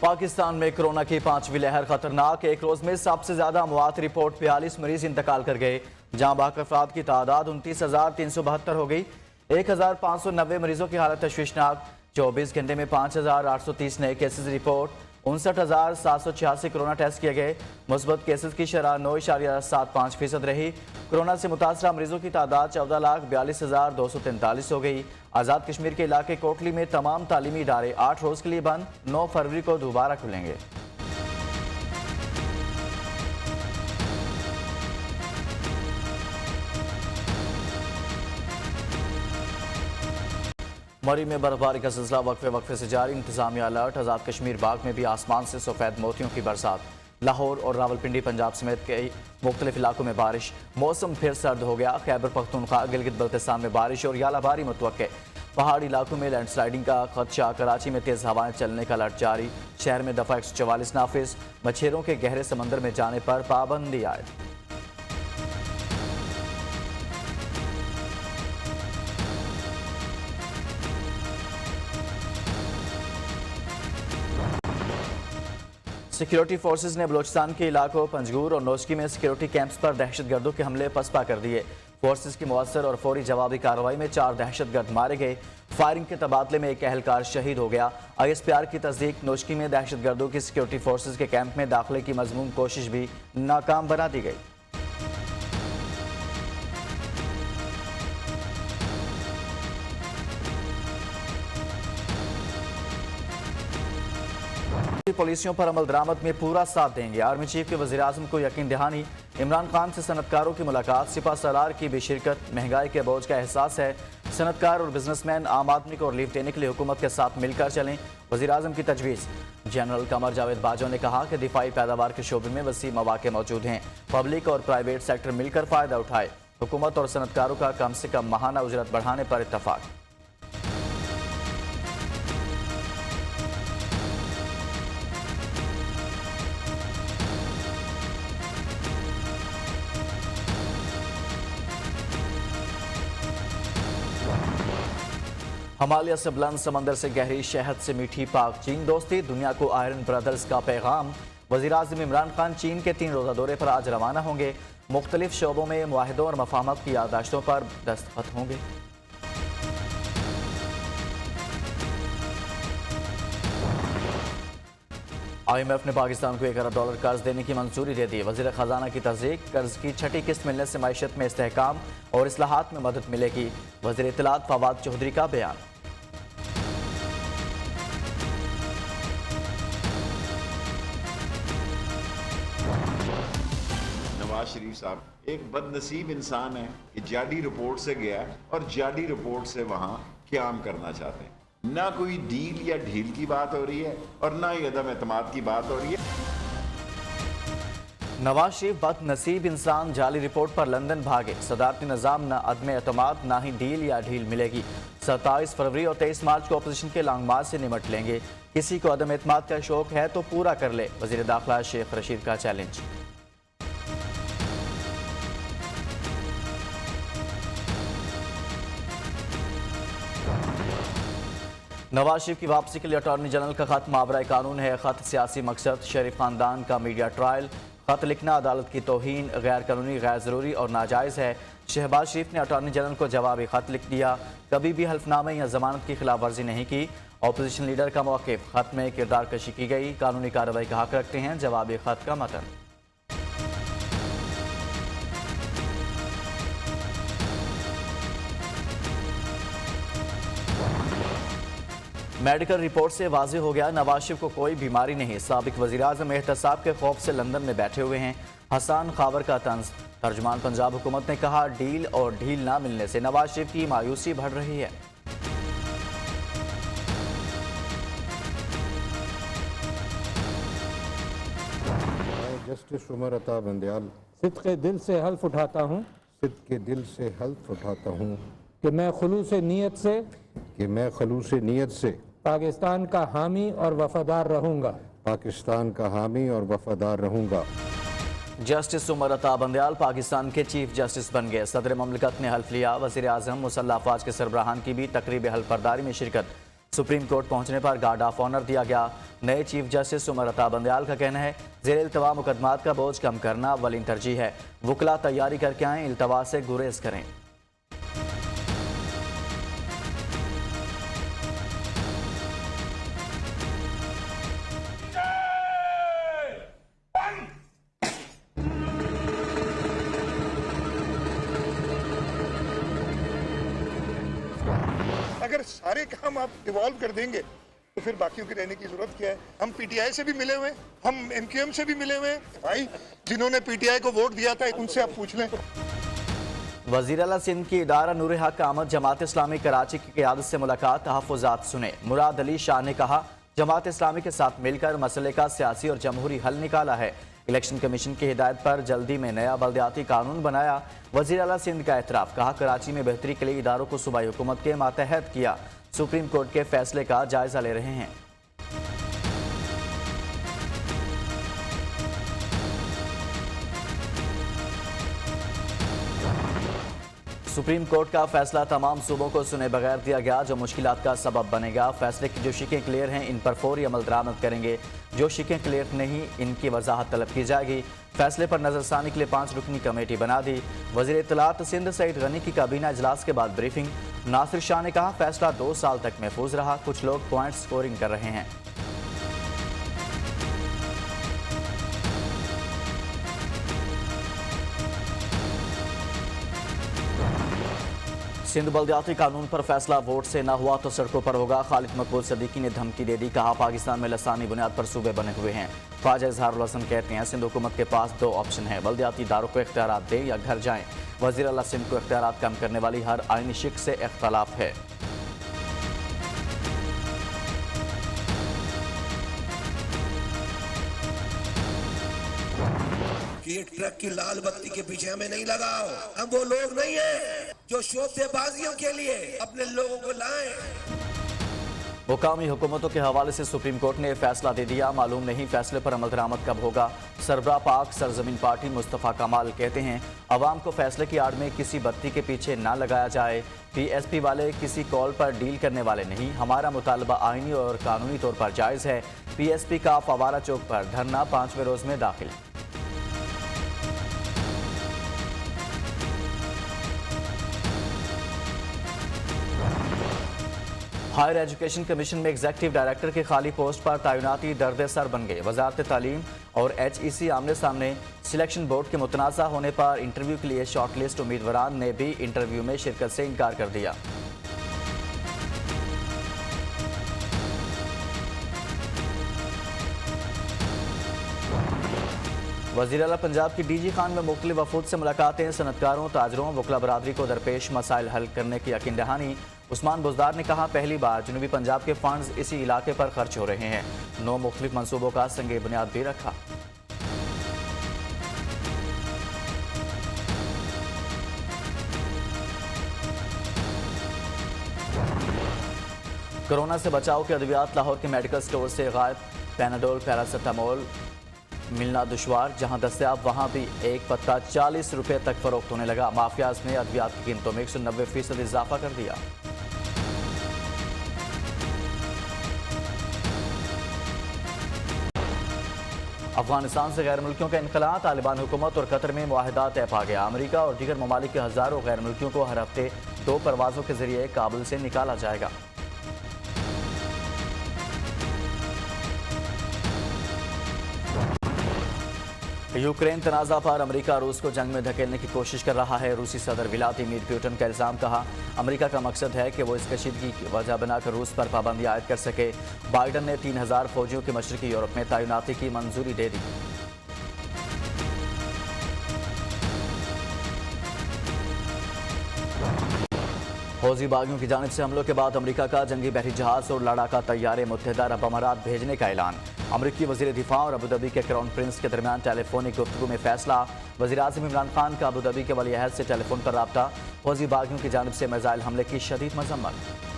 पाकिस्तान में कोरोना की 5वीं लहर खतरनाक। एक रोज में सबसे ज्यादा अमवात रिपोर्ट 42 मरीज इंतकाल कर गए, जहां बाकी अफराद की तादाद 29,372 हो गई। 1,590 मरीजों की हालत तशवीशनाक। 24 घंटे में 5,830 नए केसेज रिपोर्ट। 59,786 कोरोना टेस्ट किए गए। मुस्बत केसेज की शरह 9.75% रही। कोरोना से मुतासरा मरीजों की तादाद 14,42,243 हो गई। आज़ाद कश्मीर के इलाके कोटली में तमाम तालीमी इदारे 8 रोज के लिए बंद। 9 फरवरी को दोबारा खुलेंगे। मरी में बर्फबारी का सिलसिला वक्फे वक्फे से जारी। इंतजामिया अलर्ट। आज़ाद कश्मीर बाग में भी आसमान से सफ़ेद मोतियों की बरसात। लाहौर और रावलपिंडी पंजाब समेत कई मुख्तलिफ इलाकों में बारिश। मौसम फिर सर्द हो गया। खैबर पख्तूनख्वा गिलगित बल्तिस्तान में बारिश और यालाबारी मुतवक्के। पहाड़ी इलाकों में लैंडस्लाइडिंग का खदशा। कराची में तेज़ हवाएं चलने का अलर्ट जारी। शहर में दफ़ा 144 नाफिज। मछेरों के गहरे समंदर में जाने पर पाबंदी आयद। सिक्योरिटी फोर्सेज ने बलोचिस्तान के इलाकों पंजगूर और नौशकी में सिक्योरिटी कैंप्स पर दहशतगर्दों के हमले पसपा कर दिए। फोर्सेज की मुअस्सर और फौरी जवाबी कार्रवाई में 4 दहशतगर्द मारे गए। फायरिंग के तबादले में एक अहलकार शहीद हो गया। ISPR की तस्दीक। नौशकी में दहशतगर्दों की सिक्योरिटी फोर्सेज के कैंप में दाखिले की मजमूम कोशिश भी नाकाम बना दी गई। पॉलिसियों पर अमल दरामद में पूरा साथ देंगे। आर्मी चीफ के वज़ीर आज़म को यकीन दहानी। इमरान खान से सनतकारों की मुलाकात। सिपा सलार की भी शिरकत। महंगाई के बोझ का एहसास है। सनतकार और बिजनेसमैन आम आदमी को रिलीफ देने के लिए हुकूमत के साथ मिलकर चलें। वज़ीर आज़म की तजवीज़। जनरल कमर जावेद बाजवा ने कहा कि दिफाई पैदावार के शोबे में वसी मौके मौजूद हैं। पब्लिक और प्राइवेट सेक्टर मिलकर फ़ायदा उठाए। हुकूमत और सनतकारों का कम से कम माहाना उजरत बढ़ाने पर इत्तफाक। हिमालय से बुलंद, समंदर से गहरी, शहद से मीठी पाक चीन दोस्ती। दुनिया को आयरन ब्रदर्स का पैगाम। वज़ीर आज़म इमरान खान चीन के 3 रोज़ा दौरे पर आज रवाना होंगे। मुख्तलिफ शोबों में मुआहिदों और मफाहमत की याददाश्तों पर दस्तखत होंगे। IMF ने पाकिस्तान को $1 अरब कर्ज देने की मंजूरी दे दी। वज़ीर ख़जाना की तस्दीक। कर्ज की 6ठी किस्त मिलने से मईशत में इस्तेहकाम और इस्लाहात में मदद मिलेगी। वज़ीर इत्तलात फवाद चौधरी का बयान। नवाज शरीफ साहब एक बदनसीब इंसान है कि जाली रिपोर्ट से गया और जाली रिपोर्ट से वहां क़याम करना चाहते हैं। ना कोई डील या ढील की बात हो रही है और ना ही अदम एतमाद की बात हो रही है। नवाज शरीफ बदनसीब इंसान, जाली रिपोर्ट पर लंदन भागे। सदारती निज़ाम न अदम एतमाद, ना ही डील या ढील मिलेगी। 27 फरवरी और 23 मार्च को अपोजिशन के लॉन्ग मार्च से निमट लेंगे। किसी को अदम एतमाद का शौक है तो पूरा कर ले। वज़ीर दाखिला शेख रशीद का चैलेंज। नवाज शरीफ की वापसी के लिए अटॉर्नी जनरल का खत मावरा कानून है। खत सियासी मकसद। शरीफ खानदान का मीडिया ट्रायल। खत लिखना अदालत की तौहीन, गैर कानूनी, गैर ज़रूरी और नाजायज़ है। शहबाज शरीफ ने अटॉर्नी जनरल को जवाबी खत लिख दिया। कभी भी हल्फनामे या जमानत की खिलाफ वर्जी नहीं की। अपोजिशन लीडर का मौक़िफ़। खत में किरदार कशी की गई। कानूनी कार्रवाई का हक रखते हैं। जवाबी खत का मतन। मेडिकल रिपोर्ट से वाज़ेह हो गया नवाज शरीफ को कोई बीमारी नहीं। साबिक वज़ीर आज़म एहतसाब के खौफ से लंदन में बैठे हुए हैं। हसन खावर का तंज। तर्जुमान पंजाब हुकूमत ने कहा, डील और ढील ना मिलने से नवाज शरीफ की मायूसी बढ़ रही है। जस्टिस उमर अता बंदयाल सिद्क़े दिल से हल्फ उठाता हूँ सिद्क़े दिल से हल्फ उठाता हूँ कि मैं खलूस नीयत से पाकिस्तान का हामी और वफादार रहूँगा। पाकिस्तान का हामी और वफादार रहूँगा। जस्टिस उमर अता बंदयाल पाकिस्तान के चीफ जस्टिस बन गए। सदर ममलिकत ने हल्फ लिया। वज़ीर आज़म मुसल्लह अफ़वाज के सरबराहान की भी तकरीब हल्फ बरदारी में शिरकत। सुप्रीम कोर्ट पहुंचने पर गार्ड ऑफ ऑनर दिया गया। नए चीफ जस्टिस उमर अता बंदयाल का कहना है, जेर इल्तवा मुकदमात का बोझ कम करना अव्वलीन तरजीह है। वकला तैयारी करके आएँ, इल्तवा से गुरेज करें। अगर सारे काम आप डिवॉल्व कर देंगे तो फिर बाकियों के रहने की जरूरत क्या है। हम पीटीआई से भी मिले हुए हैं, हम एमक्यूएम से भी मिले हुए हैं। भाई जिन्होंने पीटीआई को वोट दिया था उनसे आप पूछ लें। वज़ीर आला सिंध की इदारा नूर हक आमद जमात इस्लामी कराची की क़यादत से मुलाकात, तहफ़्फ़ुज़ात सुने। मुराद अली शाह ने कहा, जमात इस्लामी के साथ मिलकर मसले का सियासी और जमहूरी हल निकाला है। इलेक्शन कमीशन की हिदायत पर जल्दी में नया बल्दियाती कानून बनाया। वज़ीर आला सिंध का एतराफ़, कहा कराची में बेहतरी के लिए इदारों को सूबाई हुकूमत के मातहत किया। सुप्रीम कोर्ट के फैसले का जायजा ले रहे हैं। सुप्रीम कोर्ट का फैसला तमाम सूबों को सुने बगैर दिया गया, जो मुश्किलात का सबब बनेगा। फैसले की जो शिकें क्लियर हैं, इन पर फौरी अमल दरामद करेंगे। जो शिकें क्लियर नहीं, इनकी वजाहत तलब की जाएगी। फैसले पर नजरसानी के लिए 5 रुकनी कमेटी बना दी। वज़ीर इत्तलात सिंध सईद गनी की काबीना इजलास के बाद ब्रीफिंग। नासिर शाह ने कहा, फैसला 2 साल तक महफूज रहा। कुछ लोग पॉइंट स्कोरिंग कर रहे हैं। सिंध बल्दियाती कानून पर फैसला वोट से ना हुआ तो सड़कों पर होगा। खालिद मकबूल सदीकी ने धमकी दे दी, कहा पाकिस्तान में लसानी बुनियाद पर सूबे बने हुए हैं। ख्वाजा इजहारुल हसन कहते हैं, सिंध हुकूमत के पास 2 ऑप्शन है, बल्दियाती इदारों को इख्तियारात दें या घर जाएं। वज़ीर आला सिंध को इख्तियारात कम करने वाली हर आईनी शिक से इख्तलाफ है। कि एक ट्रक की लाल बत्ती के पीछे हमें नहीं लगाओ। हम वो लोग नहीं हैं जो शोबेबाजियों के लिए अपने लोगों को लाएं। मुकामी हुकूमतों के हवाले से सुप्रीम कोर्ट ने फैसला दे दिया। मालूम नहीं फैसले पर अमल दरामद कब होगा। सरबराह पाक सरजमीन पार्टी मुस्तफ़ा कमाल कहते हैं, अवाम को फैसले की आड़ में किसी बत्ती के पीछे ना लगाया जाए। PSP वाले किसी कॉल पर डील करने वाले नहीं। हमारा मुतालबा आईनी और कानूनी तौर पर जायज़ है। PSP का फवारा चौक पर धरना 5वें रोज़ में दाखिल। हायर एजुकेशन कमीशन में एग्जेक्टिव डायरेक्टर की खाली पोस्ट पर तैनाती दर्द सर बन गई। वजारत तालीम और HEC आमने सामने। सिलेक्शन बोर्ड के मुतनाज़ा होने पर इंटरव्यू के लिए शॉर्टलिस्ट उम्मीदवारान ने भी इंटरव्यू में शिरकत से इनकार कर दिया। वज़ीर आला पंजाब की DG खान में मुख्तलिफ वफूद से मुलाकातें। सनतकारों, ताजरों, वकला बरादरी को दरपेश मसाइल हल करने की यकीन दहानी। उस्मान बुज़दार ने कहा, पहली बार जनूबी पंजाब के फंड्स इसी इलाके पर खर्च हो रहे हैं। 9 मुख्तलिफ मनसूबों का संगे बुनियाद भी रखा। कोरोना से बचाव के अद्वियात लाहौर के मेडिकल स्टोर से गायब। पैनाडोल, पैरासिटामोल मिलना दुश्वार। जहां दस्तयाब वहां भी एक पत्ता 40 रुपए तक फरोख्त होने लगा। माफियाज ने अद्वियात की कीमतों में 190% इजाफा कर दिया। अफगानिस्तान से गैर मुल्कियों का इनखला। तालिबान हुकूमत और कतर में मुआहदा तय पा गया। अमेरिका और दीगर ममालिक के हज़ारों गैर मुल्कियों को हर हफ्ते 2 परवाज़ों के जरिए काबुल से निकाला जाएगा। यूक्रेन तनाज़ा पर अमेरिका रूस को जंग में धकेलने की कोशिश कर रहा है। रूसी सदर व्लादिमीर पुतिन का इल्ज़ाम, कहा अमेरिका का मकसद है कि वो इस कशीदगी की वजह बनाकर रूस पर पाबंदी आयद कर सके। बाइडन ने 3000 फौजियों की मशरकी यूरोप में तैनाती की मंजूरी दे दी। फौजी बागियों की जानिब से हमलों के बाद अमेरिका का जंगी बहरी जहाज और लड़ाका तैयारे मुत्तहिदा अरब अमारात भेजने का ऐलान। अमरीकी वज़ीर दिफा और अबूधाबी के क्राउन प्रिंस के दरमियान टेलीफोनिक गुफ्तगू में फैसला। वज़ीर आज़म इमरान खान का अबूधाबी के वली अहद से टेलीफोन पर रब्ता। फौजी बागियों की जानिब से मिसाइल हमले की शदीद मजम्मत।